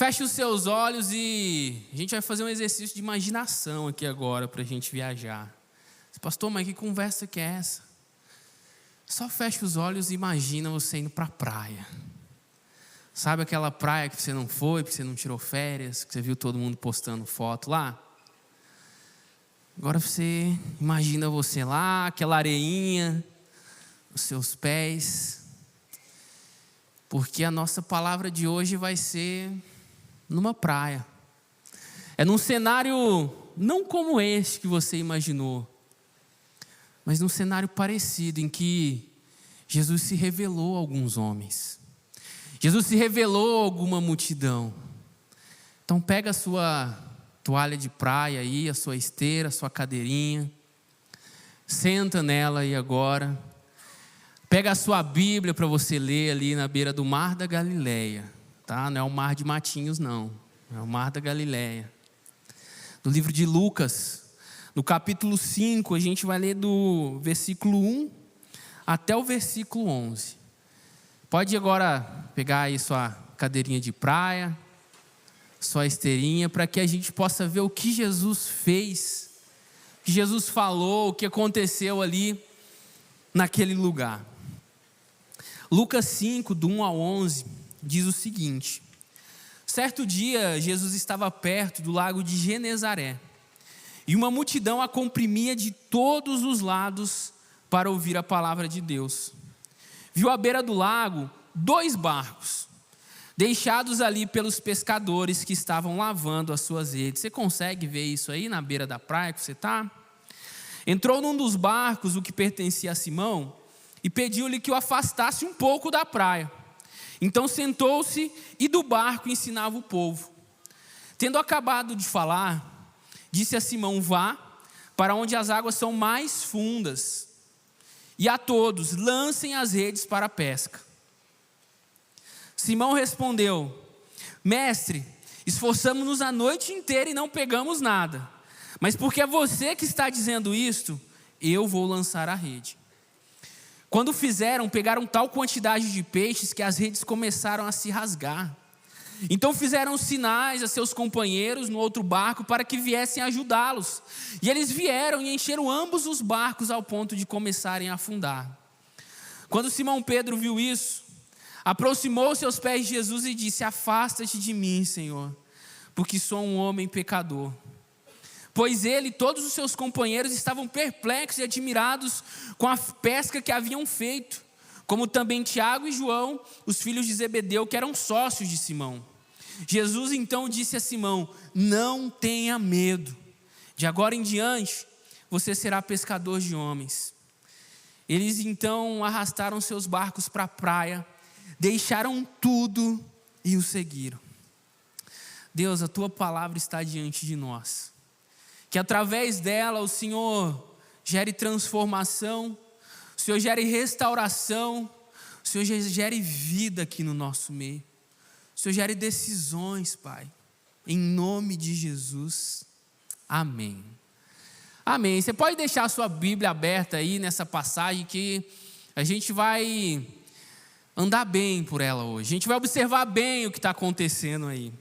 Feche os seus olhos e a gente vai fazer um exercício de imaginação aqui agora para a gente viajar. Pastor, mas que conversa que é essa? Só feche os olhos e imagina você indo para a praia. Sabe aquela praia que você não foi, que você não tirou férias, que você viu todo mundo postando foto lá? Agora você imagina você lá, aquela areinha, os seus pés. Porque a nossa palavra de hoje vai ser numa praia. É num cenário não como este que você imaginou, mas num cenário parecido em que Jesus se revelou a alguns homens. Jesus se revelou a alguma multidão. Então pega a sua toalha de praia aí, a sua esteira, a sua cadeirinha. Senta nela aí agora. Pega a sua Bíblia para você ler ali na beira do Mar da Galileia. Tá? Não é o Mar de Matinhos, não. É o Mar da Galileia. No livro de Lucas, no capítulo 5, a gente vai ler do versículo 1 até o versículo 11. Pode agora pegar aí sua cadeirinha de praia, sua esteirinha, para que a gente possa ver o que Jesus fez, o que Jesus falou, o que aconteceu ali naquele lugar. Lucas 5, do 1 ao 11, diz o seguinte: certo dia, Jesus estava perto do lago de Genezaré, e uma multidão a comprimia de todos os lados para ouvir a palavra de Deus. Viu à beira do lago 2 barcos, deixados ali pelos pescadores que estavam lavando as suas redes. Você consegue ver isso aí na beira da praia que você está? Entrou num dos barcos, o que pertencia a Simão, e pediu-lhe que o afastasse um pouco da praia. Então sentou-se e do barco ensinava o povo. Tendo acabado de falar, disse a Simão: vá para onde as águas são mais fundas, e a todos lancem as redes para a pesca. Simão respondeu: mestre, esforçamo-nos a noite inteira e não pegamos nada, mas porque é você que está dizendo isto, eu vou lançar a rede. Quando fizeram, pegaram tal quantidade de peixes que as redes começaram a se rasgar. Então fizeram sinais a seus companheiros no outro barco para que viessem ajudá-los. E eles vieram e encheram ambos os barcos ao ponto de começarem a afundar. Quando Simão Pedro viu isso, aproximou-se aos pés de Jesus e disse: afasta-te de mim, Senhor, porque sou um homem pecador. Pois ele e todos os seus companheiros estavam perplexos e admirados com a pesca que haviam feito, como também Tiago e João, os filhos de Zebedeu, que eram sócios de Simão. Jesus então disse a Simão: não tenha medo, de agora em diante você será pescador de homens. Eles então arrastaram seus barcos para a praia, deixaram tudo e o seguiram. Deus, a tua palavra está diante de nós. Que através dela o Senhor gere transformação, o Senhor gere restauração, o Senhor gere vida aqui no nosso meio. O Senhor gere decisões, Pai. Em nome de Jesus. Amém. Amém. Você pode deixar a sua Bíblia aberta aí nessa passagem que a gente vai andar bem por ela hoje. A gente vai observar bem o que está acontecendo aí.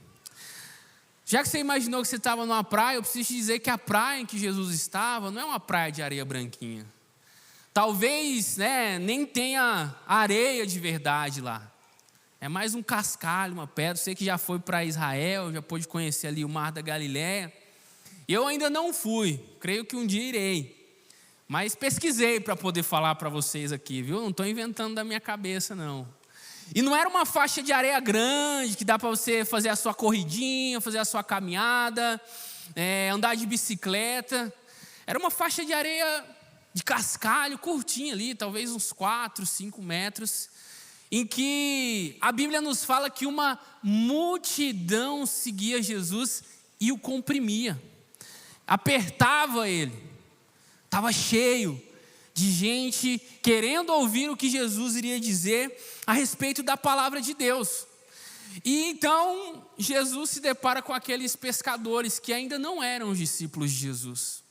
Já que você imaginou que você estava numa praia, eu preciso te dizer que a praia em que Jesus estava não é uma praia de areia branquinha. Talvez nem tenha areia de verdade lá. É mais um cascalho, uma pedra. Você que já foi para Israel, já pôde conhecer ali o Mar da Galileia. Eu ainda não fui, creio que um dia irei. Mas pesquisei para poder falar para vocês aqui, viu? Não estou inventando da minha cabeça, não. E não era uma faixa de areia grande, que dá para você fazer a sua corridinha, fazer a sua caminhada, andar de bicicleta. Era uma faixa de areia de cascalho, curtinha ali, talvez uns 4, 5 metros, em que a Bíblia nos fala que uma multidão seguia Jesus e o comprimia, apertava ele, estava cheio de gente querendo ouvir o que Jesus iria dizer a respeito da palavra de Deus. E então Jesus se depara com aqueles pescadores que ainda não eram os discípulos de Jesus.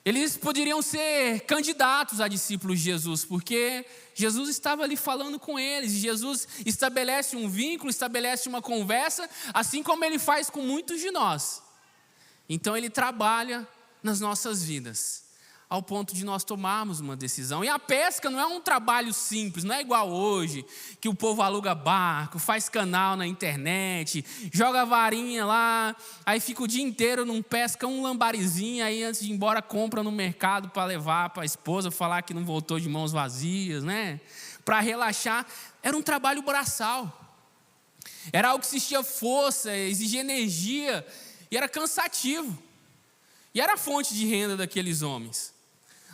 Eles poderiam ser candidatos a discípulos de Jesus, porque Jesus estava ali falando com eles. Jesus estabelece um vínculo, estabelece uma conversa, assim como Ele faz com muitos de nós. Então Ele trabalha nas nossas vidas, ao ponto de nós tomarmos uma decisão. E a pesca não é um trabalho simples, não é igual hoje, que o povo aluga barco, faz canal na internet, joga varinha lá, aí fica o dia inteiro, não pesca um lambarizinho, aí antes de ir embora compra no mercado para levar para a esposa, falar que não voltou de mãos vazias, né? Para relaxar. Era um trabalho braçal, era algo que exigia força, exigia energia, e era cansativo, e era a fonte de renda daqueles homens.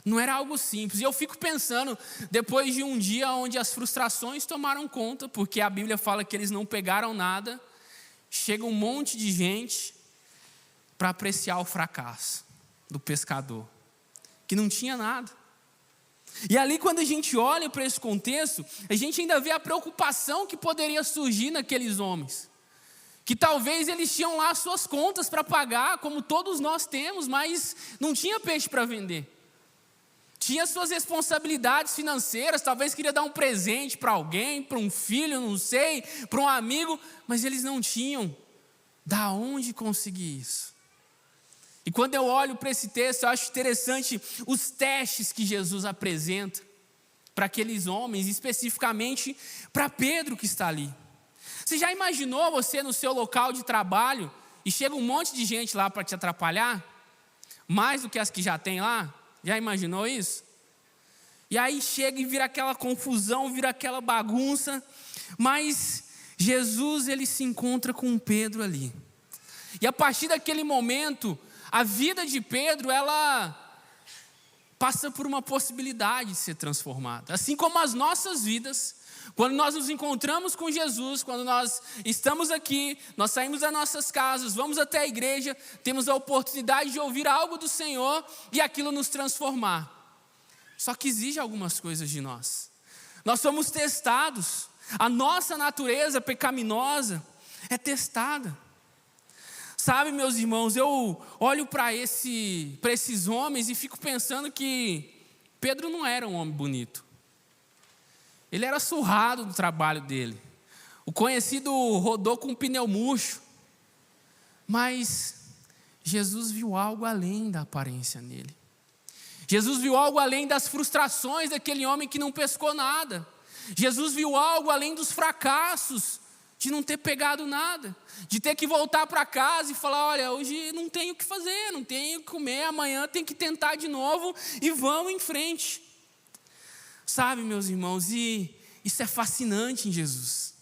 Não era algo simples. E eu fico pensando, depois de um dia onde as frustrações tomaram conta, porque a Bíblia fala que eles não pegaram nada, chega um monte de gente para apreciar o fracasso do pescador, que não tinha nada. E ali, quando a gente olha para esse contexto, a gente ainda vê a preocupação que poderia surgir naqueles homens, que talvez eles tinham lá suas contas para pagar, como todos nós temos, mas não tinha peixe para vender. Tinha suas responsabilidades financeiras, talvez queria dar um presente para alguém, para um filho, não sei, para um amigo, mas eles não tinham da onde conseguir isso. E quando eu olho para esse texto, eu acho interessante os testes que Jesus apresenta para aqueles homens, especificamente para Pedro que está ali. Você já imaginou você no seu local de trabalho e chega um monte de gente lá para te atrapalhar? Mais do que as que já tem lá? Já imaginou isso? E aí chega e vira aquela confusão, vira aquela bagunça, mas Jesus, ele se encontra com Pedro ali. E a partir daquele momento, a vida de Pedro, ela passa por uma possibilidade de ser transformada. Assim como as nossas vidas, quando nós nos encontramos com Jesus, quando nós estamos aqui, nós saímos das nossas casas, vamos até a igreja, temos a oportunidade de ouvir algo do Senhor e aquilo nos transformar. Só que exige algumas coisas de nós. Nós somos testados, a nossa natureza pecaminosa é testada. Sabe, meus irmãos, eu olho para esses homens e fico pensando que Pedro não era um homem bonito. Ele era surrado do trabalho dele. O conhecido rodou com um pneu murcho. Mas Jesus viu algo além da aparência nele. Jesus viu algo além das frustrações daquele homem que não pescou nada. Jesus viu algo além dos fracassos de não ter pegado nada, de ter que voltar para casa e falar: olha, hoje não tenho o que fazer, não tenho o que comer, amanhã tem que tentar de novo e vamos em frente. Sabe, meus irmãos, e isso é fascinante em Jesus,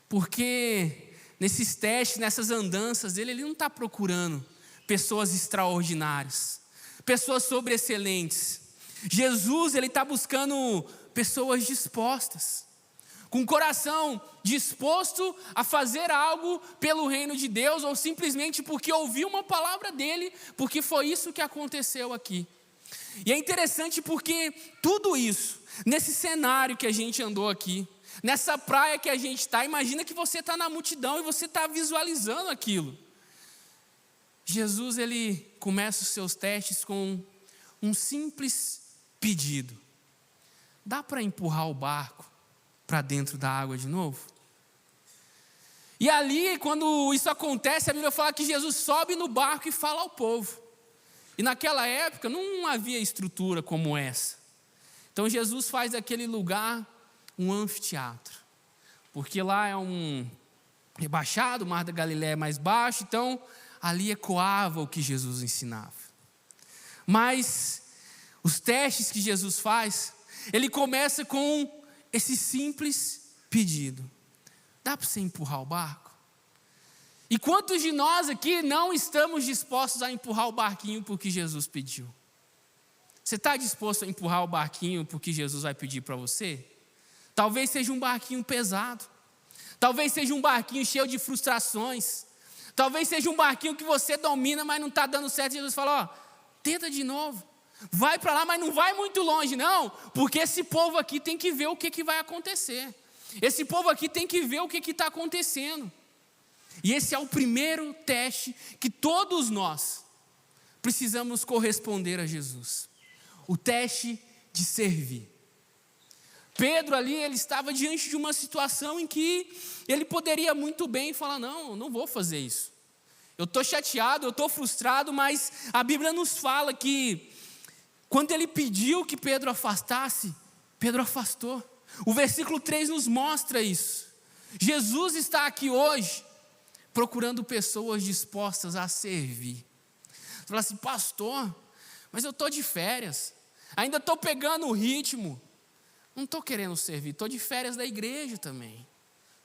porque nesses testes, nessas andanças dele, ele não está procurando pessoas extraordinárias, pessoas sobreexcelentes. Jesus, ele está buscando pessoas dispostas, com o coração disposto a fazer algo pelo reino de Deus, ou simplesmente porque ouviu uma palavra dele, porque foi isso que aconteceu aqui. E é interessante porque tudo isso, nesse cenário que a gente andou aqui, nessa praia que a gente está, imagina que você está na multidão e você está visualizando aquilo. Jesus, ele começa os seus testes com um simples pedido: dá para empurrar o barco para dentro da água de novo? E ali, quando isso acontece, a Bíblia fala que Jesus sobe no barco e fala ao povo. E naquela época não havia estrutura como essa. Então Jesus faz daquele lugar um anfiteatro, porque lá é um rebaixado, o Mar da Galileia é mais baixo, então ali ecoava o que Jesus ensinava. Mas os testes que Jesus faz, ele começa com esse simples pedido: dá para você empurrar o barco? E quantos de nós aqui não estamos dispostos a empurrar o barquinho porque Jesus pediu? Você está disposto a empurrar o barquinho porque Jesus vai pedir para você? Talvez seja um barquinho pesado, talvez seja um barquinho cheio de frustrações, talvez seja um barquinho que você domina, mas não está dando certo. Jesus fala: ó, tenta de novo, vai para lá, mas não vai muito longe não, porque esse povo aqui tem que ver o que vai acontecer, esse povo aqui tem que ver o que está acontecendo. E esse é o primeiro teste que todos nós precisamos corresponder a Jesus. O teste de servir. Pedro ali, ele estava diante de uma situação em que ele poderia muito bem falar, não vou fazer isso. Eu estou chateado, eu estou frustrado, mas a Bíblia nos fala que quando ele pediu que Pedro afastasse, Pedro afastou. O versículo 3 nos mostra isso. Jesus está aqui hoje procurando pessoas dispostas a servir. Você fala assim, pastor, mas eu estou de férias, ainda estou pegando o ritmo, não estou querendo servir, estou de férias da igreja também,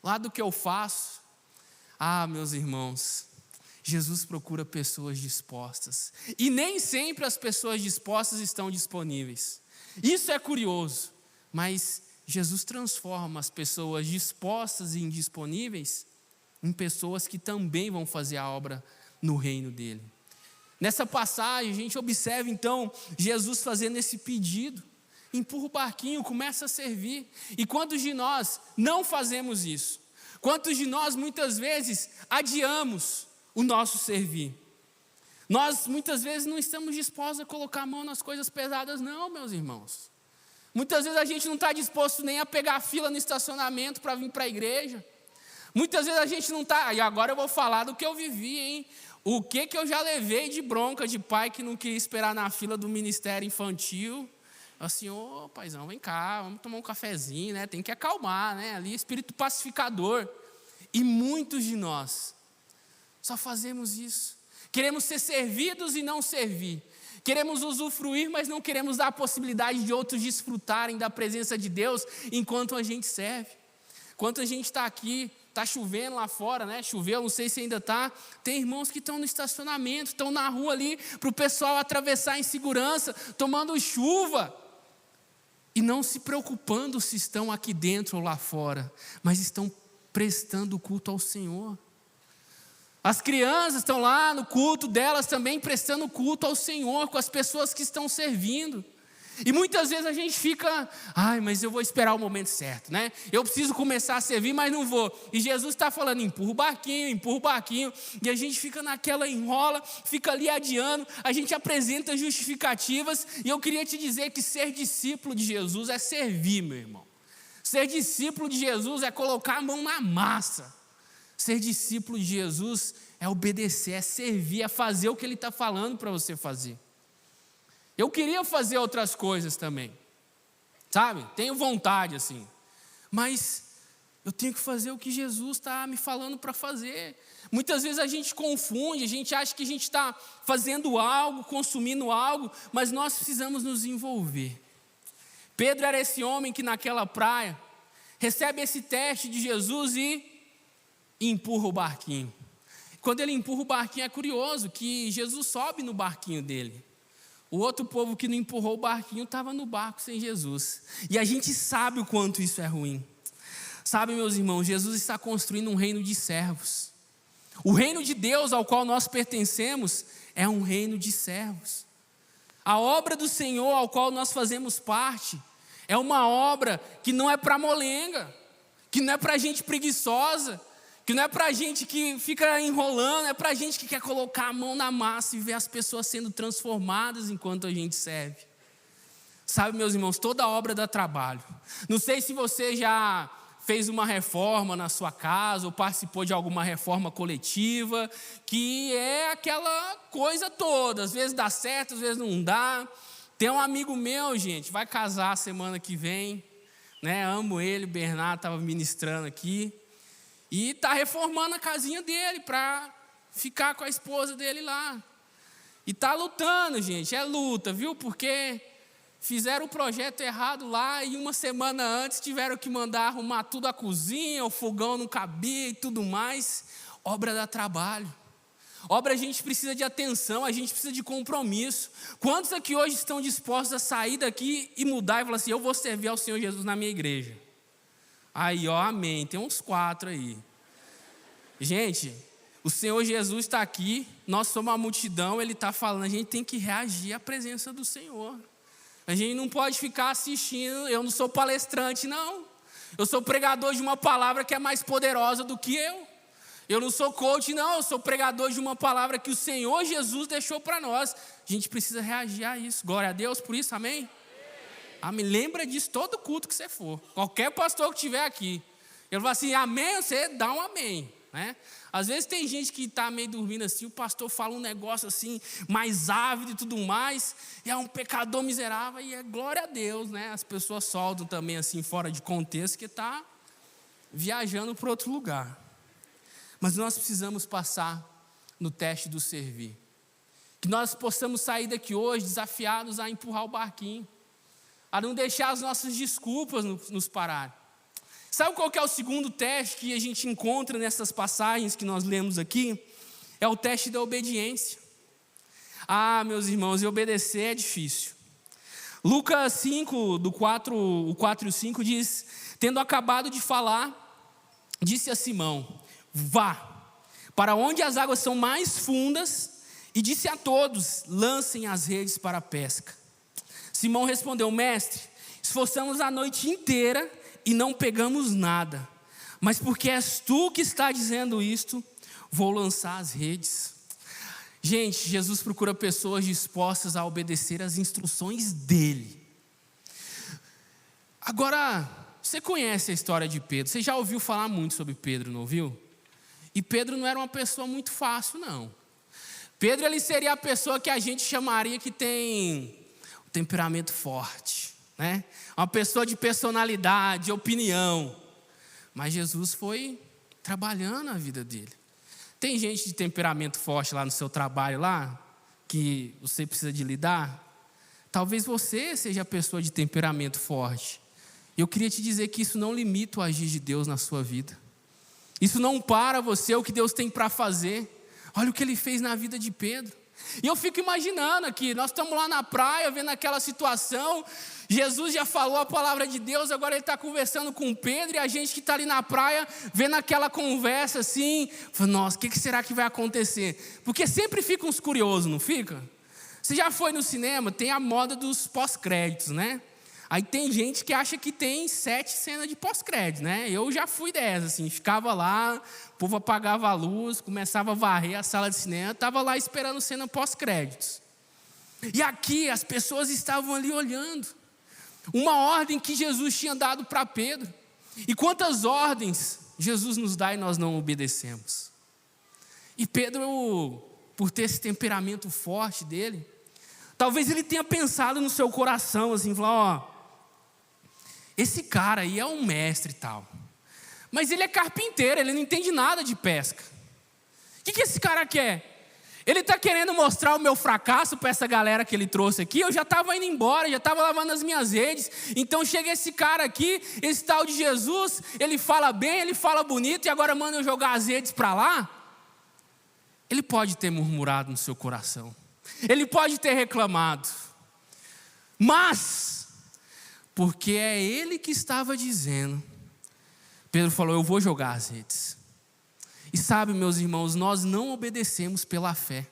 lá do que eu faço. Meus irmãos, Jesus procura pessoas dispostas, e nem sempre as pessoas dispostas estão disponíveis. Isso é curioso, mas Jesus transforma as pessoas dispostas e indisponíveis em pessoas que também vão fazer a obra no reino dele. Nessa passagem, a gente observa então Jesus fazendo esse pedido. Empurra o barquinho, começa a servir. E quantos de nós não fazemos isso? Quantos de nós muitas vezes adiamos o nosso servir? Nós muitas vezes não estamos dispostos a colocar a mão nas coisas pesadas, não, meus irmãos. Muitas vezes a gente não está disposto nem a pegar a fila no estacionamento para vir para a igreja. Muitas vezes a gente não está, e agora eu vou falar do que eu vivi, hein? O que eu já levei de bronca de pai que não queria esperar na fila do ministério infantil. Assim, paizão, vem cá, vamos tomar um cafezinho, né? Tem que acalmar, né? Ali, espírito pacificador. E muitos de nós só fazemos isso. Queremos ser servidos e não servir. Queremos usufruir, mas não queremos dar a possibilidade de outros desfrutarem da presença de Deus enquanto a gente serve. Enquanto a gente está aqui, está chovendo lá fora, né? Choveu, não sei se ainda está. Tem irmãos que estão no estacionamento, estão na rua ali, para o pessoal atravessar em segurança, tomando chuva. E não se preocupando se estão aqui dentro ou lá fora, mas estão prestando culto ao Senhor. As crianças estão lá no culto delas também prestando culto ao Senhor, com as pessoas que estão servindo. E muitas vezes a gente fica, mas eu vou esperar o momento certo, né? Eu preciso começar a servir, mas não vou. E Jesus está falando, empurra o barquinho. E a gente fica naquela enrola, fica ali adiando, a gente apresenta justificativas. E eu queria te dizer que ser discípulo de Jesus é servir, meu irmão. Ser discípulo de Jesus é colocar a mão na massa. Ser discípulo de Jesus é obedecer, é servir, é fazer o que Ele está falando para você fazer. Eu queria fazer outras coisas também, sabe? Tenho vontade assim, mas eu tenho que fazer o que Jesus está me falando para fazer. Muitas vezes a gente confunde, a gente acha que a gente está fazendo algo, consumindo algo, mas nós precisamos nos envolver. Pedro era esse homem que naquela praia recebe esse teste de Jesus e empurra o barquinho. Quando ele empurra o barquinho, é curioso que Jesus sobe no barquinho dele. O outro povo que não empurrou o barquinho estava no barco sem Jesus. E a gente sabe o quanto isso é ruim. Sabe, meus irmãos, Jesus está construindo um reino de servos. O reino de Deus ao qual nós pertencemos é um reino de servos. A obra do Senhor ao qual nós fazemos parte é uma obra que não é para molenga, que não é para gente preguiçosa, que não é para gente que fica enrolando, é para gente que quer colocar a mão na massa e ver as pessoas sendo transformadas enquanto a gente serve. Sabe, meus irmãos, toda obra dá trabalho. Não sei se você já fez uma reforma na sua casa ou participou de alguma reforma coletiva, que é aquela coisa toda, às vezes dá certo, às vezes não dá. Tem um amigo meu, gente, vai casar semana que vem, né? Amo ele, o Bernardo estava ministrando aqui. E está reformando a casinha dele para ficar com a esposa dele lá. E está lutando, gente, é luta, viu? Porque fizeram o projeto errado lá e uma semana antes tiveram que mandar arrumar tudo a cozinha, o fogão não cabia e tudo mais. Obra dá trabalho. Obra a gente precisa de atenção, a gente precisa de compromisso. Quantos aqui hoje estão dispostos a sair daqui e mudar e falar assim, eu vou servir ao Senhor Jesus na minha igreja? Aí, amém, tem uns 4 aí. Gente, o Senhor Jesus está aqui, nós somos uma multidão, Ele está falando, a gente tem que reagir à presença do Senhor. A gente não pode ficar assistindo, eu não sou palestrante não. Eu sou pregador de uma palavra que é mais poderosa do que eu. Eu não sou coach, não, eu sou pregador de uma palavra que o Senhor Jesus deixou para nós. A gente precisa reagir a isso. Glória a Deus por isso, amém? Amém. Lembra disso todo culto que você for. Qualquer pastor que estiver aqui. Ele fala assim, amém, você dá um amém, né? Às vezes tem gente que está meio dormindo assim, o pastor fala um negócio assim, mais ávido e tudo mais, e é um pecador miserável, e é glória a Deus, né? As pessoas soltam também assim, fora de contexto, que está viajando para outro lugar. Mas nós precisamos passar no teste do servir. Que nós possamos sair daqui hoje desafiados a empurrar o barquinho, a não deixar as nossas desculpas nos parar. Sabe qual que é o segundo teste que a gente encontra nessas passagens que nós lemos aqui? É o teste da obediência. Ah, meus irmãos, e obedecer é difícil. Lucas 5, o 4 e o 5 diz, tendo acabado de falar, disse a Simão, vá, para onde as águas são mais fundas, e disse a todos, lancem as redes para a pesca. Simão respondeu, mestre, esforçamos a noite inteira e não pegamos nada, mas porque és tu que está dizendo isto, vou lançar as redes. Gente, Jesus procura pessoas dispostas a obedecer às instruções dele. Agora, você conhece a história de Pedro, você já ouviu falar muito sobre Pedro, não ouviu? E Pedro não era uma pessoa muito fácil, não. Pedro, ele seria a pessoa que a gente chamaria que tem um temperamento forte, né? Uma pessoa de personalidade, opinião. Mas Jesus foi trabalhando a vida dele. Tem gente de temperamento forte lá no seu trabalho lá, que você precisa de lidar. Talvez você seja a pessoa de temperamento forte. E eu queria te dizer que isso não limita o agir de Deus na sua vida. Isso não para você, o que Deus tem para fazer. Olha o que ele fez na vida de Pedro. E eu fico imaginando aqui, nós estamos lá na praia, vendo aquela situação, Jesus já falou a palavra de Deus, agora ele está conversando com Pedro, e a gente que está ali na praia, vendo aquela conversa assim, fala, nossa, o que será que vai acontecer? Porque sempre fica uns curiosos, não fica? Você já foi no cinema, tem a moda dos pós-créditos, né? Aí tem gente que acha que tem 7 cenas de pós-crédito, né? Eu já fui dessa, assim, ficava lá, o povo apagava a luz, começava a varrer a sala de cinema, estava lá esperando cena pós-créditos. E aqui as pessoas estavam ali olhando, uma ordem que Jesus tinha dado para Pedro. E quantas ordens Jesus nos dá e nós não obedecemos? E Pedro, por ter esse temperamento forte dele, talvez ele tenha pensado no seu coração, assim, falar, ó, esse cara aí é um mestre e tal, mas ele é carpinteiro, ele não entende nada de pesca. O que esse cara quer? Ele está querendo mostrar o meu fracasso para essa galera que ele trouxe aqui. Eu já estava indo embora, já estava lavando as minhas redes. Então chega esse cara aqui, esse tal de Jesus, ele fala bem, ele fala bonito, e agora manda eu jogar as redes para lá. Ele pode ter murmurado no seu coração, ele pode ter reclamado, mas porque é ele que estava dizendo, Pedro falou, eu vou jogar as redes. E sabe, meus irmãos, nós não obedecemos pela fé.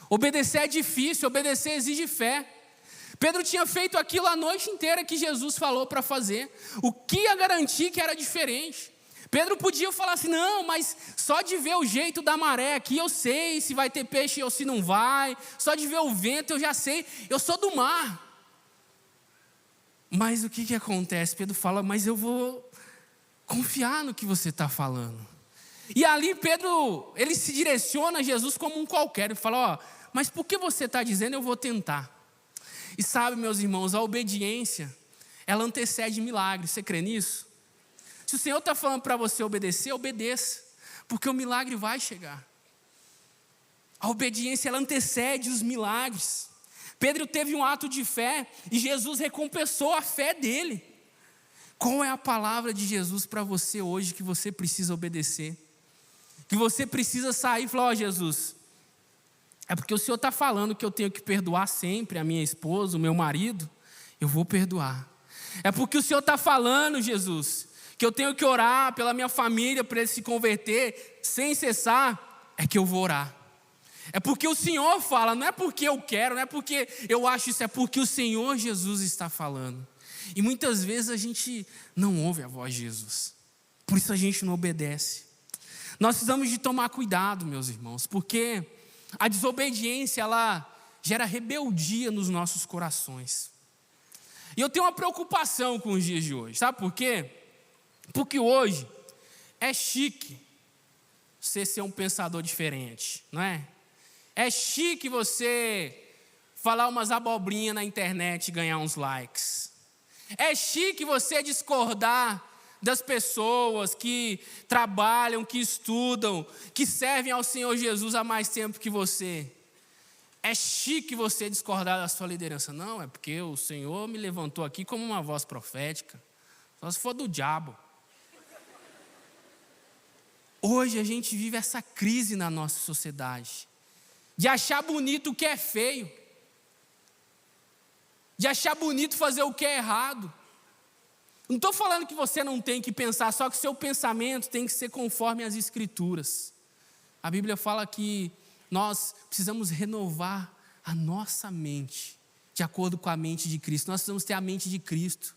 Obedecer é difícil, obedecer exige fé. Pedro tinha feito aquilo a noite inteira que Jesus falou para fazer. O que ia garantir que era diferente? Pedro podia falar assim, não, mas só de ver o jeito da maré aqui eu sei se vai ter peixe ou se não vai. Só de ver o vento eu já sei, eu sou do mar. Mas o que acontece? Pedro fala, mas eu vou confiar no que você está falando. E ali Pedro, ele se direciona a Jesus como um qualquer. Ele fala, ó, mas por que você está dizendo eu vou tentar? E sabe, meus irmãos, a obediência, ela antecede milagres. Você crê nisso? Se o Senhor está falando para você obedecer, obedeça. Porque o milagre vai chegar. A obediência, ela antecede os milagres. Pedro teve um ato de fé e Jesus recompensou a fé dele. Qual é a palavra de Jesus para você hoje que você precisa obedecer? Que você precisa sair e falar, ó Jesus, é porque o Senhor está falando que eu tenho que perdoar sempre a minha esposa, o meu marido, eu vou perdoar. É porque o Senhor está falando, Jesus, que eu tenho que orar pela minha família para eles se converter sem cessar, é que eu vou orar. É porque o Senhor fala, não é porque eu quero, não é porque eu acho isso, é porque o Senhor Jesus está falando. E muitas vezes a gente não ouve a voz de Jesus, por isso a gente não obedece. Nós precisamos de tomar cuidado, meus irmãos, porque a desobediência, ela gera rebeldia nos nossos corações. E eu tenho uma preocupação com os dias de hoje, sabe por quê? Porque hoje é chique você ser um pensador diferente, não é? É chique você falar umas abobrinhas na internet e ganhar uns likes. É chique você discordar das pessoas que trabalham, que estudam, que servem ao Senhor Jesus há mais tempo que você. É chique você discordar da sua liderança. Não, é porque o Senhor me levantou aqui como uma voz profética. Só se for do diabo. Hoje a gente vive essa crise na nossa sociedade. De achar bonito o que é feio. De achar bonito fazer o que é errado. Não estou falando que você não tem que pensar, só que seu pensamento tem que ser conforme as Escrituras. A Bíblia fala que nós precisamos renovar a nossa mente, de acordo com a mente de Cristo. Nós precisamos ter a mente de Cristo.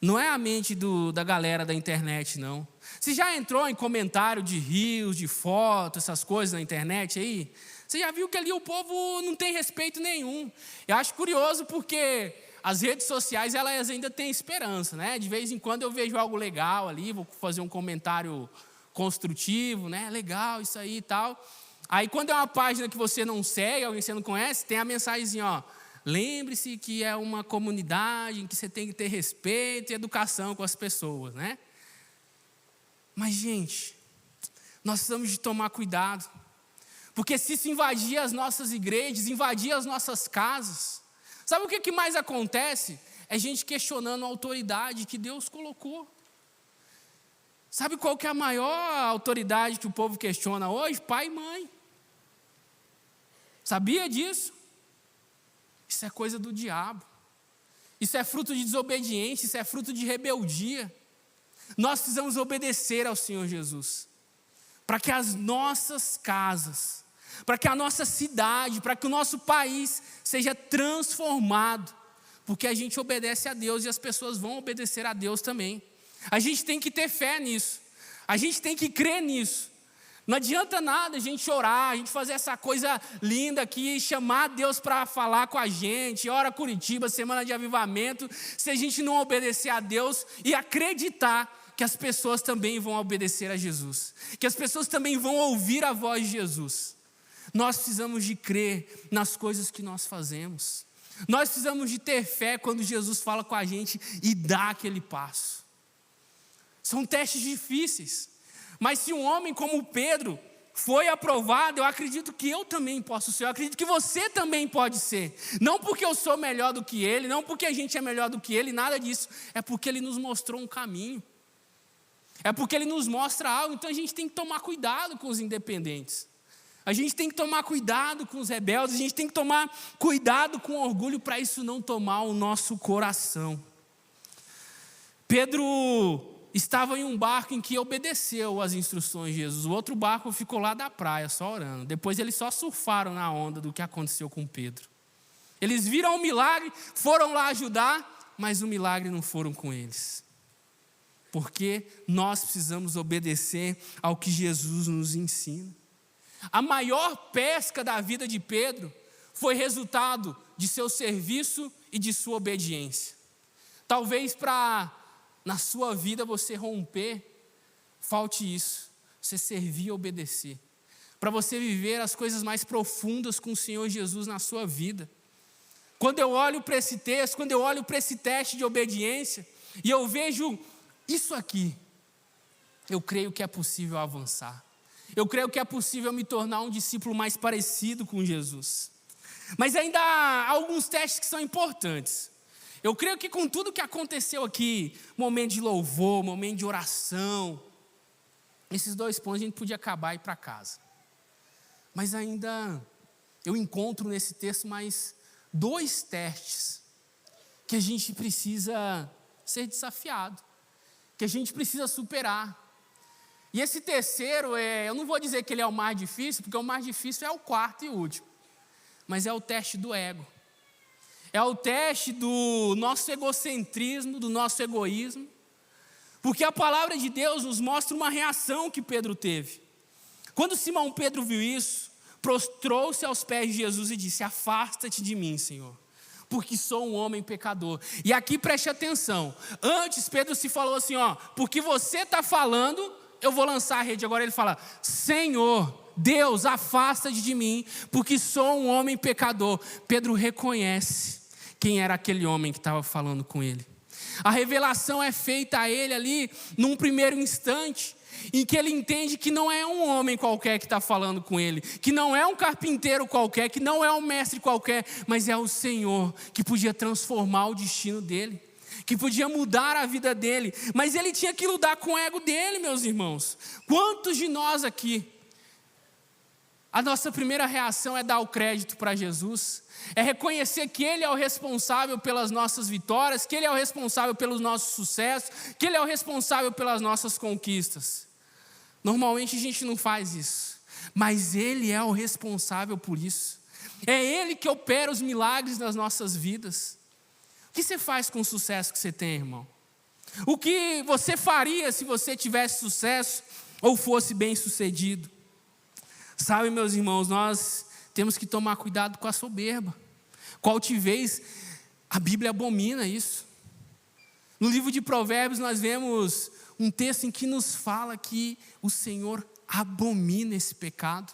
Não é a mente da galera da internet, não. Você já entrou em comentário de rios, de fotos, essas coisas na internet aí? Você já viu que ali o povo não tem respeito nenhum. Eu acho curioso porque as redes sociais, elas ainda têm esperança, né? De vez em quando eu vejo algo legal ali, vou fazer um comentário construtivo, né? Legal, isso aí e tal. Aí quando é uma página que você não segue, alguém que você não conhece, tem a mensagenzinha, ó. Lembre-se que é uma comunidade em que você tem que ter respeito e educação com as pessoas, né? Mas, gente, nós precisamos de tomar cuidado. Porque se isso invadir as nossas igrejas, invadir as nossas casas, sabe o que mais acontece? É gente questionando a autoridade que Deus colocou. Sabe qual que é a maior autoridade que o povo questiona hoje? Pai e mãe. Sabia disso? Isso é coisa do diabo. Isso é fruto de desobediência, isso é fruto de rebeldia. Nós precisamos obedecer ao Senhor Jesus. Para que as nossas casas, para que a nossa cidade, para que o nosso país seja transformado. Porque a gente obedece a Deus e as pessoas vão obedecer a Deus também. A gente tem que ter fé nisso. A gente tem que crer nisso. Não adianta nada a gente orar, a gente fazer essa coisa linda aqui, chamar Deus para falar com a gente, ora Curitiba, semana de avivamento, se a gente não obedecer a Deus e acreditar que as pessoas também vão obedecer a Jesus, que as pessoas também vão ouvir a voz de Jesus. Nós precisamos de crer nas coisas que nós fazemos. Nós precisamos de ter fé quando Jesus fala com a gente e dá aquele passo. São testes difíceis. Mas se um homem como Pedro foi aprovado, eu acredito que eu também posso ser. Eu acredito que você também pode ser. Não porque eu sou melhor do que ele, não porque a gente é melhor do que ele, nada disso. É porque ele nos mostrou um caminho. É porque ele nos mostra algo. Então a gente tem que tomar cuidado com os independentes. A gente tem que tomar cuidado com os rebeldes. A gente tem que tomar cuidado com o orgulho para isso não tomar o nosso coração. Pedro estava em um barco em que obedeceu às instruções de Jesus. O outro barco ficou lá da praia, só orando. Depois eles só surfaram na onda do que aconteceu com Pedro. Eles viram o milagre, foram lá ajudar, mas o milagre não foram com eles. Porque nós precisamos obedecer ao que Jesus nos ensina. A maior pesca da vida de Pedro foi resultado de seu serviço e de sua obediência. Talvez na sua vida você romper, falte isso, você servir e obedecer. Para você viver as coisas mais profundas com o Senhor Jesus na sua vida. Quando eu olho para esse texto, quando eu olho para esse teste de obediência, e eu vejo isso aqui, eu creio que é possível avançar. Eu creio que é possível me tornar um discípulo mais parecido com Jesus. Mas ainda há alguns testes que são importantes. Eu creio que com tudo que aconteceu aqui, momento de louvor, momento de oração, esses 2 pontos a gente podia acabar e ir para casa. Mas ainda eu encontro nesse texto mais 2 testes que a gente precisa ser desafiado, que a gente precisa superar. E esse terceiro, eu não vou dizer que ele é o mais difícil, porque o mais difícil é o 4º e último. Mas é o teste do ego. É o teste do nosso egocentrismo, do nosso egoísmo. Porque a palavra de Deus nos mostra uma reação que Pedro teve. Quando Simão Pedro viu isso, prostrou-se aos pés de Jesus e disse: afasta-te de mim, Senhor, porque sou um homem pecador. E aqui preste atenção, antes Pedro se falou assim, porque você está falando, eu vou lançar a rede. Agora ele fala: Senhor, Deus, afasta-te de mim, porque sou um homem pecador. Pedro reconhece quem era aquele homem que estava falando com ele. A revelação é feita a ele ali, num primeiro instante, em que ele entende que não é um homem qualquer que está falando com ele, que não é um carpinteiro qualquer, que não é um mestre qualquer, mas é o Senhor que podia transformar o destino dele, que podia mudar a vida dele. Mas ele tinha que lidar com o ego dele, meus irmãos. Quantos de nós aqui, a nossa primeira reação é dar o crédito para Jesus, é reconhecer que Ele é o responsável pelas nossas vitórias, que Ele é o responsável pelos nossos sucessos, que Ele é o responsável pelas nossas conquistas. Normalmente a gente não faz isso, mas Ele é o responsável por isso. É Ele que opera os milagres nas nossas vidas. O que você faz com o sucesso que você tem, irmão? O que você faria se você tivesse sucesso ou fosse bem sucedido? Sabe, meus irmãos, nós temos que tomar cuidado com a soberba, com a altivez. A Bíblia abomina isso. No livro de Provérbios nós vemos um texto em que nos fala que o Senhor abomina esse pecado.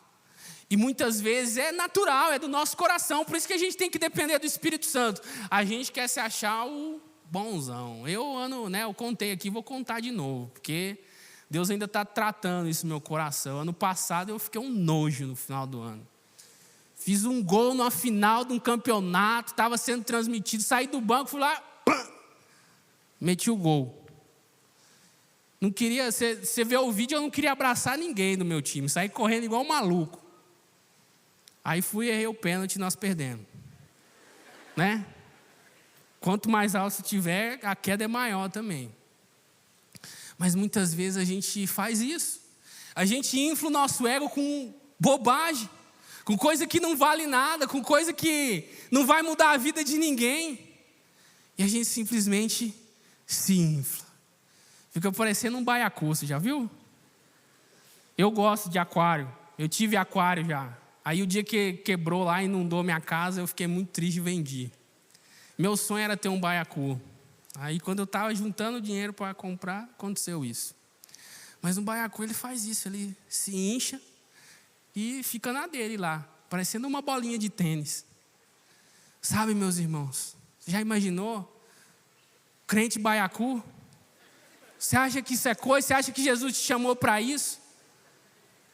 E muitas vezes é natural, é do nosso coração. Por isso que a gente tem que depender do Espírito Santo. A gente quer se achar o bonzão. Eu contei aqui, vou contar de novo, porque Deus ainda está tratando isso no meu coração. Ano passado eu fiquei um nojo no final do ano. Fiz um gol na final de um campeonato, estava sendo transmitido, saí do banco, fui lá, meti o gol. Não queria, você vê o vídeo, eu não queria abraçar ninguém do meu time, saí correndo igual um maluco. Aí errei o pênalti e nós perdemos. Né? Quanto mais alto tiver, a queda é maior também. Mas muitas vezes a gente faz isso. A gente infla o nosso ego com bobagem, com coisa que não vale nada, com coisa que não vai mudar a vida de ninguém. E a gente simplesmente se infla. Fica parecendo um baiacu, você já viu? Eu gosto de aquário, eu tive aquário já. Aí o dia que quebrou lá, inundou minha casa, eu fiquei muito triste e vendi. Meu sonho era ter um baiacu. Aí quando eu estava juntando dinheiro para comprar, aconteceu isso. Mas o baiacu, ele faz isso, ele se incha e fica na dele lá, parecendo uma bolinha de tênis. Sabe, meus irmãos, você já imaginou? Crente baiacu? Você acha que isso é coisa? Você acha que Jesus te chamou para isso?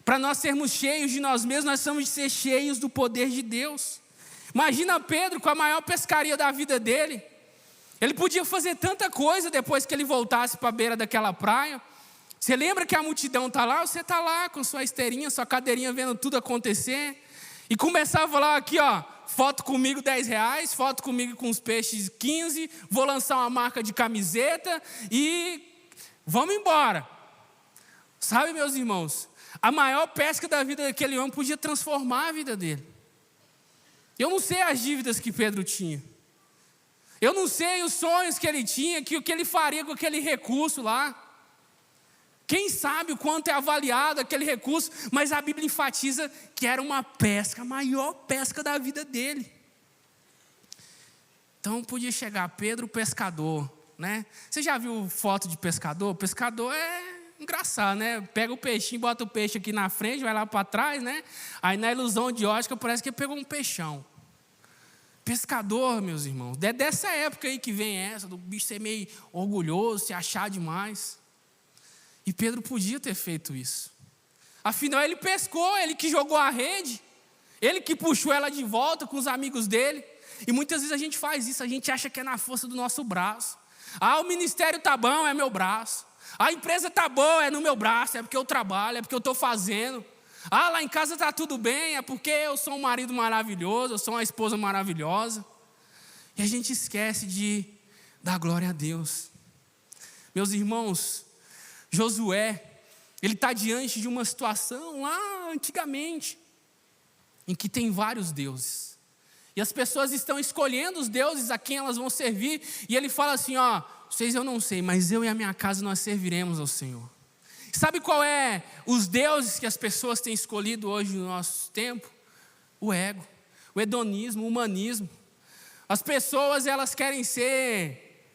Para nós sermos cheios de nós mesmos, nós precisamos de ser cheios do poder de Deus. Imagina Pedro com a maior pescaria da vida dele. Ele podia fazer tanta coisa depois que ele voltasse para a beira daquela praia. Você lembra que a multidão está lá? Você está lá com sua esteirinha, sua cadeirinha, vendo tudo acontecer. E começava a falar aqui, foto comigo R$10, foto comigo com os peixes 15, vou lançar uma marca de camiseta e vamos embora. Sabe, meus irmãos, a maior pesca da vida daquele homem podia transformar a vida dele. Eu não sei as dívidas que Pedro tinha. Eu não sei os sonhos que ele tinha, o que ele faria com aquele recurso lá. Quem sabe o quanto é avaliado aquele recurso, mas a Bíblia enfatiza que era uma pesca, a maior pesca da vida dele. Então podia chegar Pedro, pescador, né? Você já viu foto de pescador? Pescador é engraçado, né? Pega o peixinho, bota o peixe aqui na frente, vai lá para trás, né? Aí na ilusão de ótica parece que ele pegou um peixão. Pescador, meus irmãos, é dessa época aí que vem essa, do bicho ser meio orgulhoso, se achar demais. E Pedro podia ter feito isso. Afinal, ele pescou, ele que jogou a rede, ele que puxou ela de volta com os amigos dele. E muitas vezes a gente faz isso, a gente acha que é na força do nosso braço. O ministério tá bom, é meu braço. A empresa tá boa, é no meu braço, é porque eu trabalho, é porque eu estou fazendo. Lá em casa está tudo bem, é porque eu sou um marido maravilhoso, eu sou uma esposa maravilhosa. E a gente esquece de dar glória a Deus. Meus irmãos, Josué, ele está diante de uma situação lá antigamente, em que tem vários deuses. E as pessoas estão escolhendo os deuses a quem elas vão servir. E ele fala assim, vocês eu não sei, mas eu e a minha casa nós serviremos ao Senhor. Sabe qual é os deuses que as pessoas têm escolhido hoje no nosso tempo? O ego, o hedonismo, o humanismo. As pessoas, elas querem ser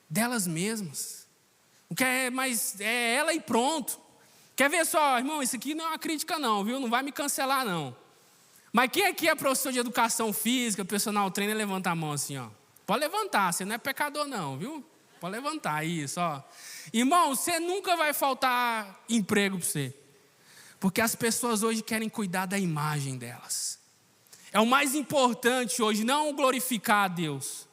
delas mesmas. O que é, mas é ela e pronto. Quer ver só, irmão, isso aqui não é uma crítica não, viu? Não vai me cancelar não. Mas quem aqui é professor de educação física, personal trainer, levanta a mão assim, ó. Pode levantar, você não é pecador não, viu? Pode levantar, isso, ó. Irmão, você nunca vai faltar emprego para você. Porque as pessoas hoje querem cuidar da imagem delas. É o mais importante hoje, não glorificar a Deus.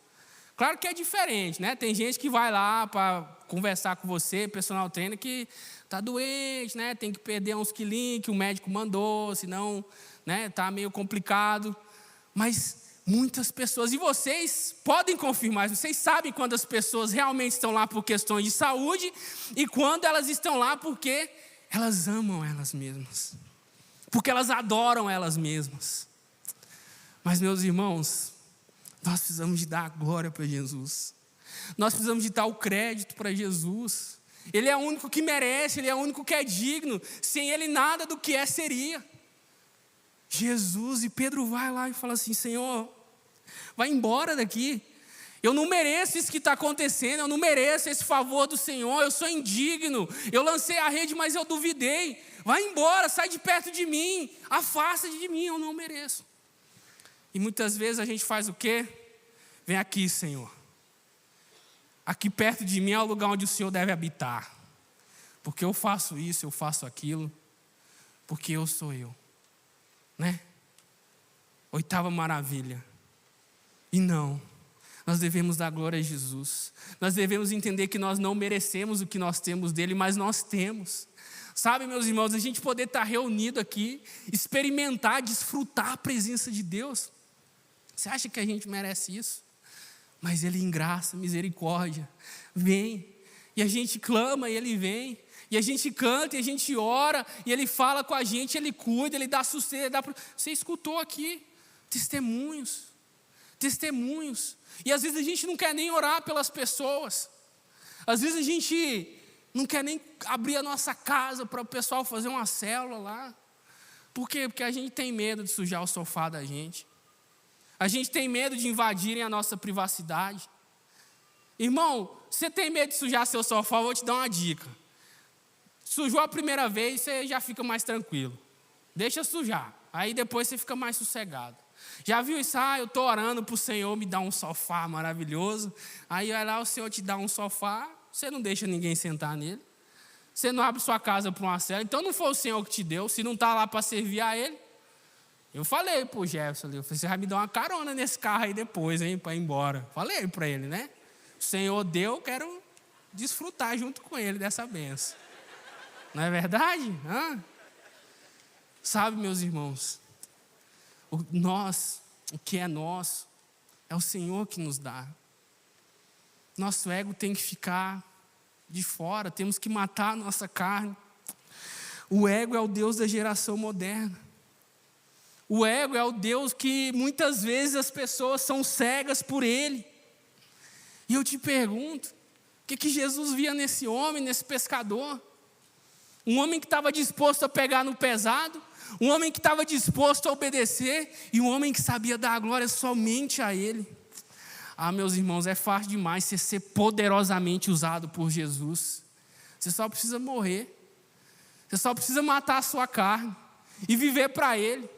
Claro que é diferente, né? Tem gente que vai lá para conversar com você, personal trainer, que está doente, né? Tem que perder uns quilinhos que o médico mandou, senão, né? Está meio complicado. Mas muitas pessoas, e vocês podem confirmar, vocês sabem quando as pessoas realmente estão lá por questões de saúde e quando elas estão lá porque elas amam elas mesmas, porque elas adoram elas mesmas. Mas, meus irmãos, nós precisamos de dar a glória para Jesus, nós precisamos de dar o crédito para Jesus. Ele é o único que merece, Ele é o único que é digno, sem Ele nada do que é seria. Jesus, e Pedro vai lá e fala assim: Senhor, vai embora daqui, eu não mereço isso que está acontecendo, eu não mereço esse favor do Senhor, eu sou indigno, eu lancei a rede, mas eu duvidei, vai embora, sai de perto de mim, afasta-te de mim, eu não mereço. E muitas vezes a gente faz o quê? Vem aqui, Senhor, aqui perto de mim é o lugar onde o Senhor deve habitar, porque eu faço isso, eu faço aquilo, porque eu sou eu. Né? Oitava maravilha. E não, nós devemos dar glória a Jesus. Nós devemos entender que nós não merecemos o que nós temos dele, mas nós temos. Sabe, meus irmãos, a gente poder estar reunido aqui, experimentar, desfrutar a presença de Deus. Você acha que a gente merece isso? Mas Ele, em graça, misericórdia, vem. E a gente clama e Ele vem. E a gente canta, e a gente ora, e Ele fala com a gente, Ele cuida, Ele dá sustento. Você escutou aqui testemunhos. E às vezes a gente não quer nem orar pelas pessoas. Às vezes a gente não quer nem abrir a nossa casa para o pessoal fazer uma célula lá. Por quê? Porque a gente tem medo de sujar o sofá da gente. A gente tem medo de invadirem a nossa privacidade. Irmão, você tem medo de sujar seu sofá, eu vou te dar uma dica. Sujou a primeira vez, você já fica mais tranquilo. Deixa sujar. Aí depois você fica mais sossegado. Já viu isso? Eu estou orando para o Senhor me dar um sofá maravilhoso. Aí vai lá, o Senhor te dá um sofá, você não deixa ninguém sentar nele. Você não abre sua casa para uma cela. Então não foi o Senhor que te deu, se não está lá para servir a Ele. Eu falei para o Jefferson ali, você vai me dar uma carona nesse carro aí depois, hein, para ir embora. Falei para ele, né? O Senhor deu, eu quero desfrutar junto com Ele dessa bênção. Não é verdade? Sabe, meus irmãos, o que é nosso, é o Senhor que nos dá. Nosso ego tem que ficar de fora, temos que matar a nossa carne. O ego é o Deus da geração moderna. O ego é o Deus que muitas vezes as pessoas são cegas por ele. E eu te pergunto, o que Jesus via nesse homem, nesse pescador? Um homem que estava disposto a pegar no pesado, um homem que estava disposto a obedecer e um homem que sabia dar a glória somente a Ele. Meus irmãos, é fácil demais você ser poderosamente usado por Jesus. Você só precisa morrer, você só precisa matar a sua carne e viver para Ele.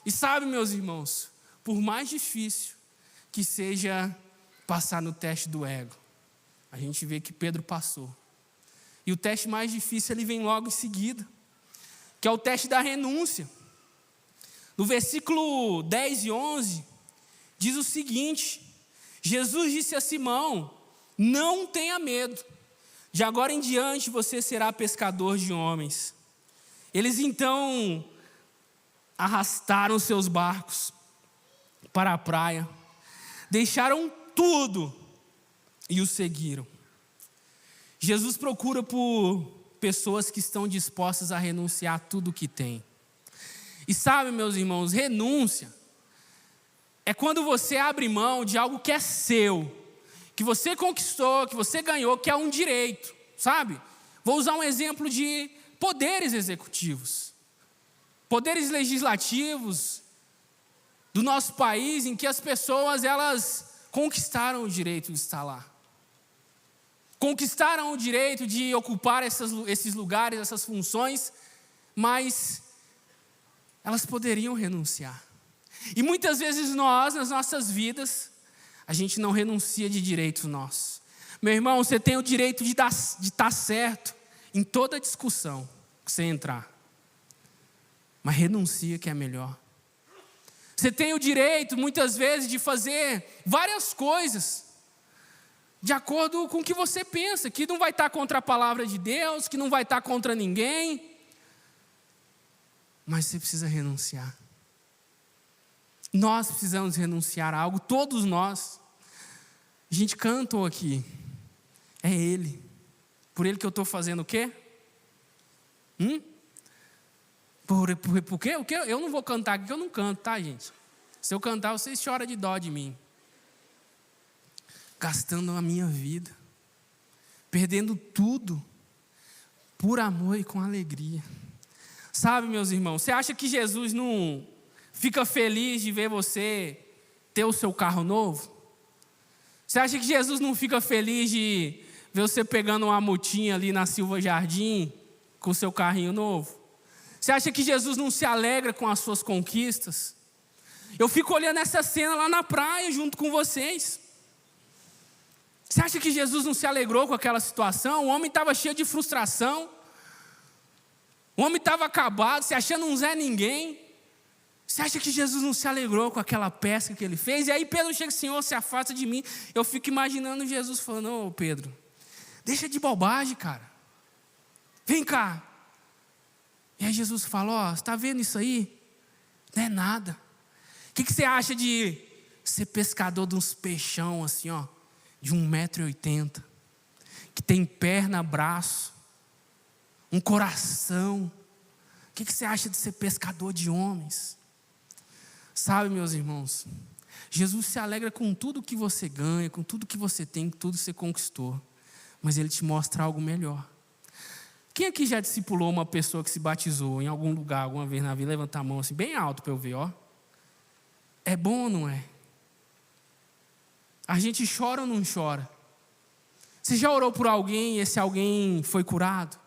E sabe, meus irmãos, por mais difícil que seja passar no teste do ego, a gente vê que Pedro passou. E o teste mais difícil, ele vem logo em seguida, que é o teste da renúncia. No versículo 10 e 11, diz o seguinte: Jesus disse a Simão, não tenha medo, de agora em diante você será pescador de homens. Eles então arrastaram seus barcos para a praia, deixaram tudo e o seguiram. Jesus procura por pessoas que estão dispostas a renunciar a tudo o que tem. E sabe, meus irmãos, renúncia é quando você abre mão de algo que é seu, que você conquistou, que você ganhou, que é um direito, sabe? Vou usar um exemplo de poderes executivos, poderes legislativos do nosso país, em que as pessoas, elas conquistaram o direito de estar lá. Conquistaram o direito de ocupar esses lugares, essas funções, mas elas poderiam renunciar. E muitas vezes nós, nas nossas vidas, a gente não renuncia de direitos nossos. Meu irmão, você tem o direito de estar certo em toda discussão que você entrar. Mas renuncia que é melhor. Você tem o direito, muitas vezes, de fazer várias coisas de acordo com o que você pensa, que não vai estar contra a palavra de Deus, que não vai estar contra ninguém. Mas você precisa renunciar. Nós precisamos renunciar a algo, todos nós. A gente cantou aqui. É Ele. Por Ele que eu estou fazendo o quê? Por quê? O quê? Eu não vou cantar aqui, porque eu não canto, tá, gente? Se eu cantar, vocês choram de dó de mim. Gastando a minha vida. Perdendo tudo. Por amor e com alegria. Sabe, meus irmãos, você acha que Jesus não fica feliz de ver você ter o seu carro novo? Você acha que Jesus não fica feliz de ver você pegando uma multinha ali na Silva Jardim com o seu carrinho novo? Você acha que Jesus não se alegra com as suas conquistas? Eu fico olhando essa cena lá na praia junto com vocês. Você acha que Jesus não se alegrou com aquela situação? O homem estava cheio de frustração. O homem estava acabado, se achando um Zé Ninguém. Você acha que Jesus não se alegrou com aquela pesca que ele fez? E aí Pedro chega, Senhor, se afasta de mim. Eu fico imaginando Jesus falando, ô Pedro, deixa de bobagem, cara. Vem cá. E aí Jesus fala, ó, você está vendo isso aí? Não é nada. O que você acha de ser pescador de uns peixão assim, ó, de 1,80 m, que tem perna, braço, um coração? O que você acha de ser pescador de homens? Sabe, meus irmãos, Jesus se alegra com tudo que você ganha, com tudo que você tem, com tudo que você conquistou. Mas Ele te mostra algo melhor. Quem aqui já discipulou uma pessoa que se batizou em algum lugar, alguma vez na vida? Levanta a mão assim, bem alto para eu ver, ó. É bom ou não é? A gente chora ou não chora? Você já orou por alguém e esse alguém foi curado?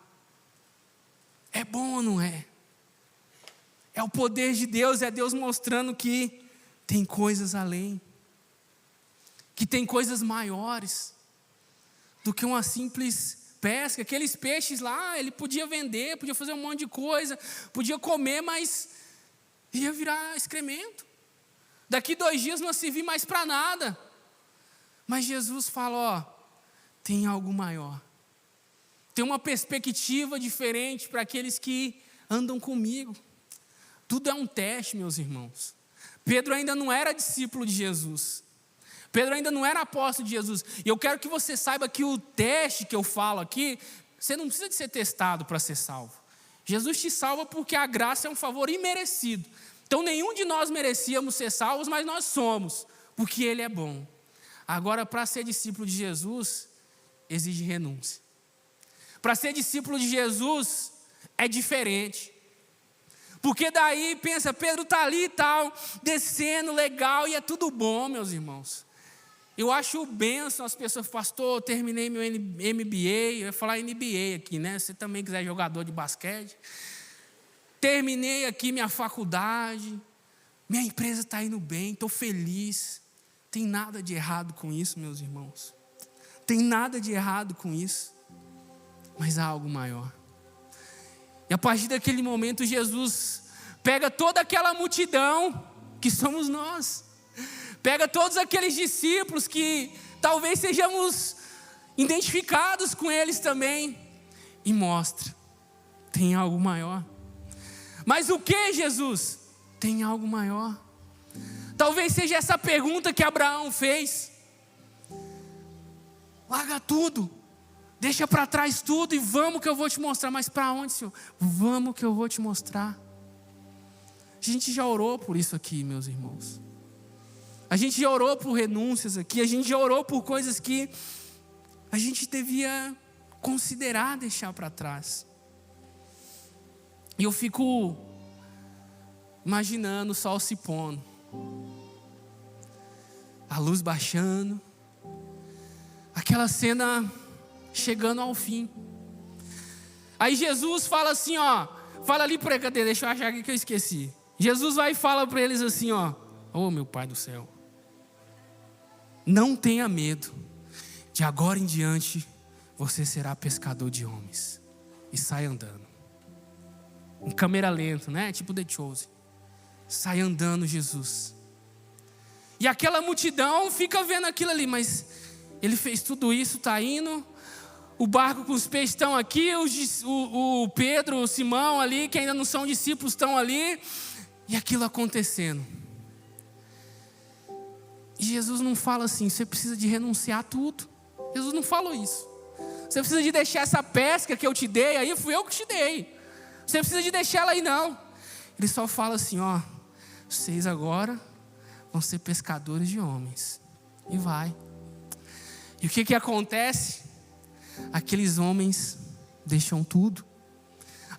É bom ou não é? É o poder de Deus, é Deus mostrando que tem coisas além, que tem coisas maiores do que uma simples pesca. Aqueles peixes lá, ele podia vender, podia fazer um monte de coisa, podia comer, mas ia virar excremento. Daqui 2 dias não ia servir mais para nada. Mas Jesus fala, ó, tem algo maior. Tem uma perspectiva diferente para aqueles que andam comigo. Tudo é um teste, meus irmãos. Pedro ainda não era discípulo de Jesus. Pedro ainda não era apóstolo de Jesus. E eu quero que você saiba que o teste que eu falo aqui, você não precisa de ser testado para ser salvo. Jesus te salva porque a graça é um favor imerecido. Então nenhum de nós merecíamos ser salvos, mas nós somos, porque Ele é bom. Agora, para ser discípulo de Jesus, exige renúncia. Para ser discípulo de Jesus, é diferente. Porque daí, pensa, Pedro está ali e tal, descendo, legal, e é tudo bom, meus irmãos. Eu acho bênção as pessoas, pastor, eu terminei meu MBA, eu ia falar NBA aqui, né? Se você também quiser jogador de basquete. Terminei aqui minha faculdade, minha empresa está indo bem, estou feliz. Tem nada de errado com isso, meus irmãos. Tem nada de errado com isso. Mas há algo maior. E a partir daquele momento, Jesus pega toda aquela multidão, que somos nós. Pega todos aqueles discípulos que talvez sejamos identificados com eles também. E mostra, tem algo maior. Mas o que, Jesus? Tem algo maior. Talvez seja essa pergunta que Abraão fez. Larga tudo. Deixa para trás tudo e vamos que eu vou te mostrar. Mas para onde, Senhor? Vamos que eu vou te mostrar. A gente já orou por isso aqui, meus irmãos. A gente já orou por renúncias aqui, a gente já orou por coisas que a gente devia considerar deixar para trás. E eu fico imaginando o sol se pondo, a luz baixando, aquela cena chegando ao fim. Aí Jesus fala assim, ó, fala ali para cadê? Deixa eu achar aqui que eu esqueci. Jesus vai e fala para eles assim, ó, oh meu Pai do céu, não tenha medo, de agora em diante você será pescador de homens. E sai andando. Em câmera lenta, né? Tipo The Chosen. Sai andando Jesus. E aquela multidão fica vendo aquilo ali, mas ele fez tudo isso, está indo. O barco com os peixes estão aqui, o Pedro, o Simão ali, que ainda não são discípulos, estão ali. E aquilo acontecendo. E Jesus não fala assim, você precisa de renunciar a tudo. Jesus não falou isso. Você precisa de deixar essa pesca que eu te dei, aí fui eu que te dei. Você precisa de deixar ela aí não. Ele só fala assim, ó, vocês agora vão ser pescadores de homens. E vai. E o que acontece? Aqueles homens deixam tudo.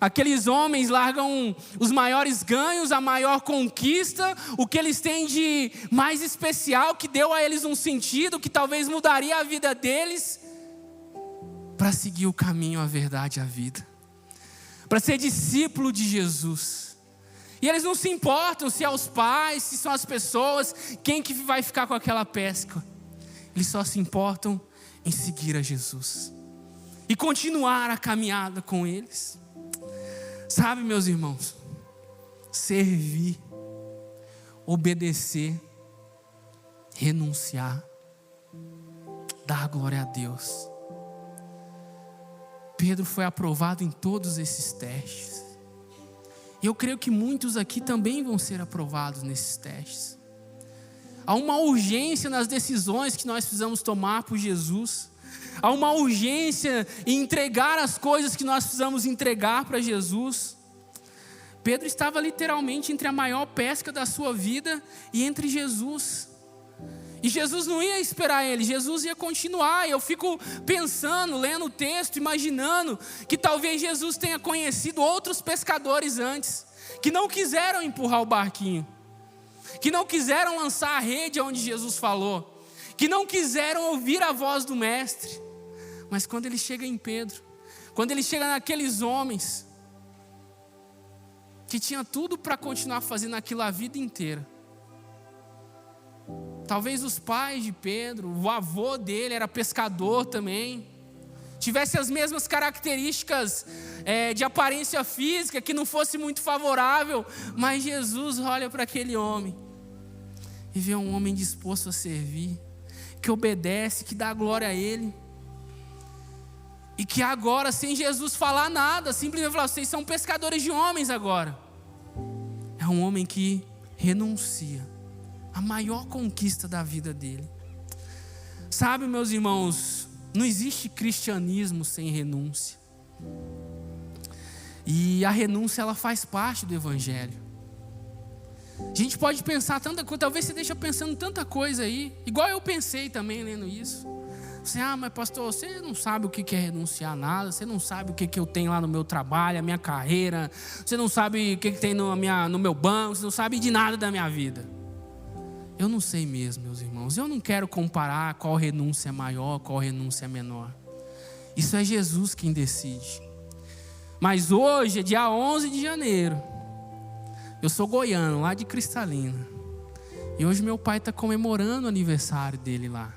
Aqueles homens largam os maiores ganhos, a maior conquista, o que eles têm de mais especial, que deu a eles um sentido, que talvez mudaria a vida deles, para seguir o caminho, a verdade e a vida, para ser discípulo de Jesus. E eles não se importam se é os pais, se são as pessoas, quem que vai ficar com aquela pesca. Eles só se importam em seguir a Jesus e continuar a caminhada com eles. Sabe, meus irmãos, servir, obedecer, renunciar, dar glória a Deus. Pedro foi aprovado em todos esses testes. E eu creio que muitos aqui também vão ser aprovados nesses testes. Há uma urgência nas decisões que nós precisamos tomar por Jesus. Há uma urgência em entregar as coisas que nós precisamos entregar para Jesus. Pedro estava literalmente entre a maior pesca da sua vida e entre Jesus. E Jesus não ia esperar ele, Jesus ia continuar. Eu fico pensando, lendo o texto, imaginando que talvez Jesus tenha conhecido outros pescadores antes, que não quiseram empurrar o barquinho, que não quiseram lançar a rede onde Jesus falou, que não quiseram ouvir a voz do mestre. Mas quando ele chega em Pedro, quando ele chega naqueles homens que tinha tudo para continuar fazendo aquilo a vida inteira. Talvez os pais de Pedro, o avô dele era pescador também, tivesse as mesmas características de aparência física, que não fosse muito favorável, mas Jesus olha para aquele homem e vê um homem disposto a servir, que obedece, que dá glória a ele. E que agora, sem Jesus falar nada, simplesmente falar, vocês são pescadores de homens agora. É um homem que renuncia a maior conquista da vida dele. Sabe, meus irmãos, não existe cristianismo sem renúncia. E a renúncia, ela faz parte do evangelho. A gente pode pensar tanta coisa, talvez você deixe pensando tanta coisa aí, igual eu pensei também lendo isso. Você, mas pastor, você não sabe o que é renunciar a nada, você não sabe o que eu tenho lá no meu trabalho, a minha carreira, você não sabe o que tem no meu banco, você não sabe de nada da minha vida. Eu não sei mesmo, meus irmãos, eu não quero comparar qual renúncia é maior, qual renúncia é menor. Isso é Jesus quem decide. Mas hoje é dia 11 de janeiro, eu sou goiano, lá de Cristalina, e hoje meu pai está comemorando o aniversário dele lá.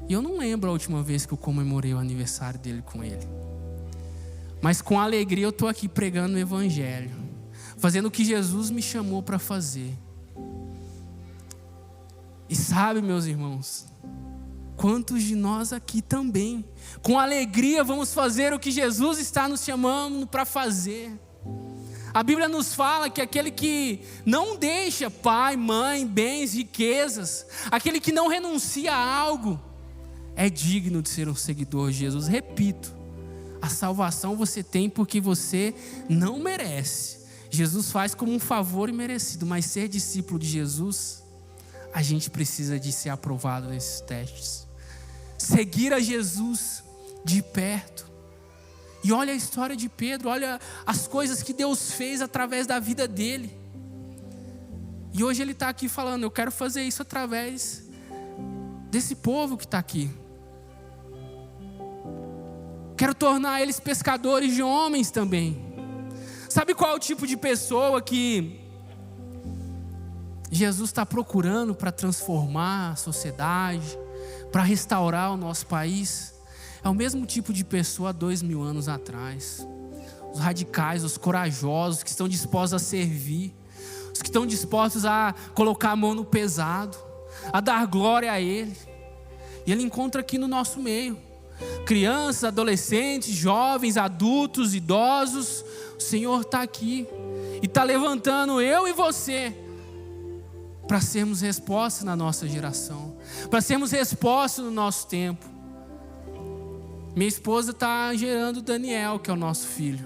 E eu não lembro a última vez que eu comemorei o aniversário dele com ele. Mas com alegria eu estou aqui pregando o evangelho, fazendo o que Jesus me chamou para fazer. E sabe, meus irmãos, quantos de nós aqui também, com alegria, vamos fazer o que Jesus está nos chamando para fazer. A Bíblia nos fala que aquele que não deixa pai, mãe, bens, riquezas, aquele que não renuncia a algo, é digno de ser um seguidor de Jesus. Repito, a salvação você tem porque você não merece. Jesus faz como um favor imerecido, mas ser discípulo de Jesus, a gente precisa de ser aprovado nesses testes. Seguir a Jesus de perto. E olha a história de Pedro, olha as coisas que Deus fez através da vida dele. E hoje ele está aqui falando, eu quero fazer isso através desse povo que está aqui. Quero tornar eles pescadores de homens também. Sabe qual é o tipo de pessoa que Jesus está procurando para transformar a sociedade, para restaurar o nosso país? É o mesmo tipo de pessoa há 2000 anos atrás. Os radicais, os corajosos, que estão dispostos a servir, os que estão dispostos a colocar a mão no pesado, a dar glória a Ele. E Ele encontra aqui no nosso meio crianças, adolescentes, jovens, adultos, idosos. O Senhor está aqui e está levantando eu e você para sermos resposta na nossa geração, para sermos resposta no nosso tempo. Minha esposa está gerando o Daniel, que é o nosso filho,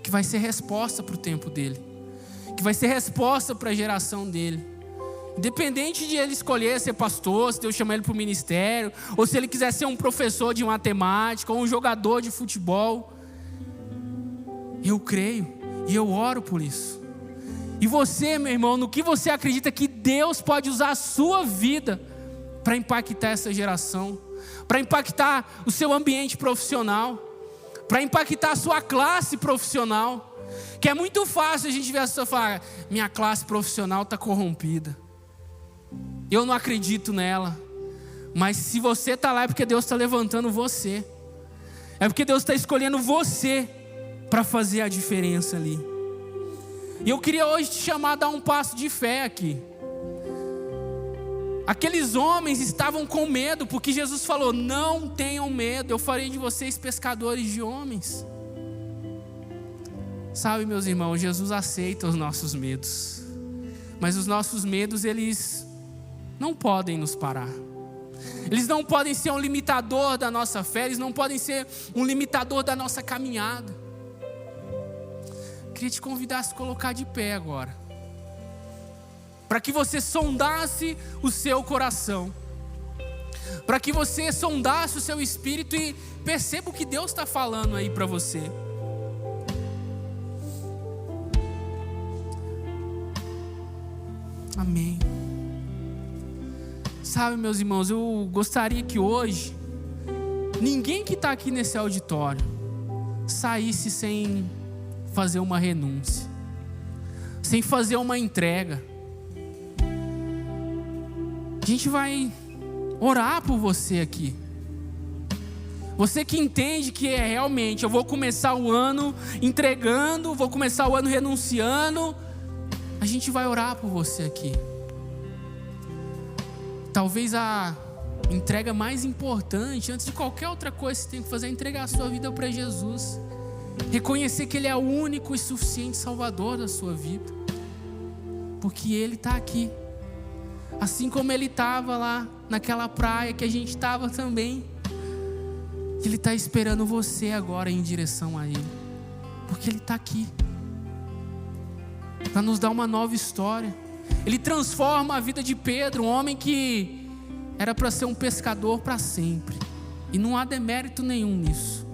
que vai ser resposta para o tempo dele, que vai ser resposta para a geração dele. Independente de ele escolher ser pastor, se Deus chamar ele para o ministério, ou se ele quiser ser um professor de matemática, ou um jogador de futebol, eu creio e eu oro por isso. E você, meu irmão, no que você acredita que Deus pode usar a sua vida para impactar essa geração, para impactar o seu ambiente profissional, para impactar a sua classe profissional? Que é muito fácil a gente ver a pessoa falar, minha classe profissional está corrompida, eu não acredito nela. Mas se você está lá é porque Deus está levantando você, é porque Deus está escolhendo você para fazer a diferença ali. E eu queria hoje te chamar a dar um passo de fé aqui. Aqueles homens estavam com medo, porque Jesus falou, não tenham medo, eu farei de vocês pescadores de homens. Sabe, meus irmãos, Jesus aceita os nossos medos, mas os nossos medos, eles não podem nos parar. Eles não podem ser um limitador da nossa fé, eles não podem ser um limitador da nossa caminhada. Queria te convidar a se colocar de pé agora, para que você sondasse o seu coração, para que você sondasse o seu espírito e perceba o que Deus está falando aí para você. Amém. Sabe, meus irmãos, eu gostaria que hoje ninguém que está aqui nesse auditório saísse sem fazer uma renúncia, sem fazer uma entrega. A gente vai orar por você aqui. Você que entende que realmente eu vou começar o ano entregando, vou começar o ano renunciando, a gente vai orar por você aqui. Talvez a entrega mais importante, antes de qualquer outra coisa que você tem que fazer, é entregar a sua vida para Jesus. Reconhecer que Ele é o único e suficiente Salvador da sua vida, porque Ele está aqui. Assim como Ele estava lá naquela praia que a gente estava também, Ele está esperando você agora em direção a Ele, porque Ele está aqui para nos dar uma nova história. Ele transforma a vida de Pedro, um homem que era para ser um pescador para sempre, e não há demérito nenhum nisso,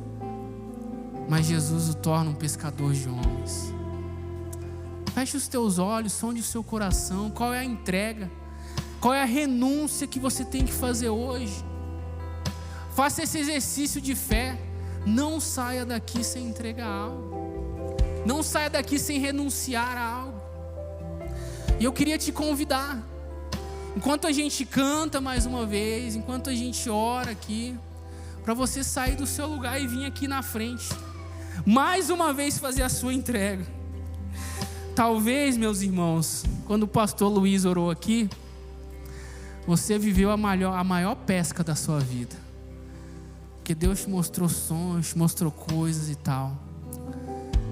mas Jesus o torna um pescador de homens. Feche os teus olhos, sonde o seu coração. Qual é a entrega? Qual é a renúncia que você tem que fazer hoje? Faça esse exercício de fé. Não saia daqui sem entregar algo. Não saia daqui sem renunciar a algo. E eu queria te convidar, enquanto a gente canta mais uma vez, enquanto a gente ora aqui, para você sair do seu lugar e vir aqui na frente, mais uma vez fazer a sua entrega. Talvez, meus irmãos, quando o pastor Luiz orou aqui, você viveu a maior pesca da sua vida, porque Deus te mostrou sonhos, te mostrou coisas e tal,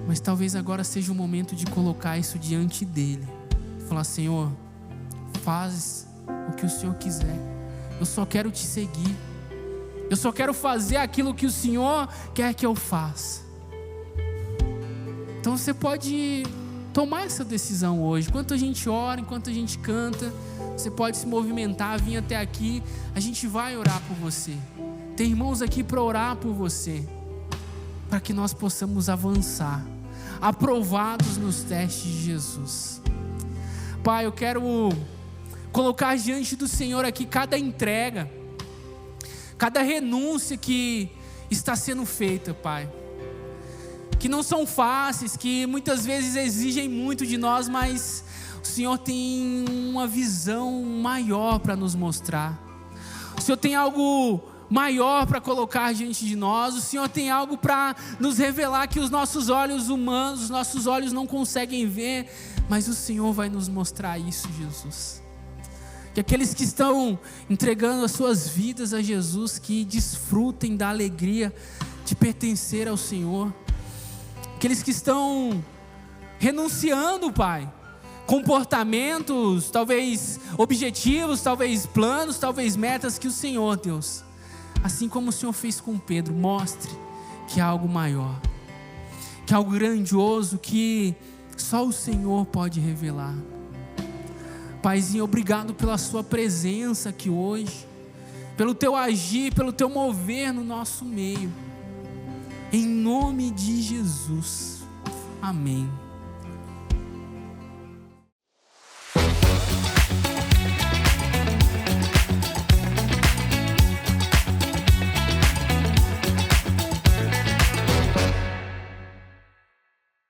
mas talvez agora seja o momento de colocar isso diante dele, falar, Senhor, faz o que o Senhor quiser, eu só quero te seguir, eu só quero fazer aquilo que o Senhor quer que eu faça. Então você pode tomar essa decisão hoje. Enquanto a gente ora, enquanto a gente canta, você pode se movimentar, vir até aqui, a gente vai orar por você. Tem irmãos aqui para orar por você, para que nós possamos avançar, aprovados nos testes de Jesus. Pai, eu quero colocar diante do Senhor aqui cada entrega, cada renúncia que está sendo feita, Pai, que não são fáceis, que muitas vezes exigem muito de nós, mas o Senhor tem uma visão maior para nos mostrar. O Senhor tem algo maior para colocar diante de nós. O Senhor tem algo para nos revelar que os nossos olhos humanos, os nossos olhos não conseguem ver, mas o Senhor vai nos mostrar isso, Jesus. Que aqueles que estão entregando as suas vidas a Jesus, que desfrutem da alegria de pertencer ao Senhor. Aqueles que estão renunciando, Pai, comportamentos, talvez objetivos, talvez planos, talvez metas que o Senhor, Deus, assim como o Senhor fez com Pedro, mostre que há algo maior, que há algo grandioso que só o Senhor pode revelar. Paizinho, obrigado pela sua presença aqui hoje, pelo teu agir, pelo teu mover no nosso meio, em nome de Jesus, amém.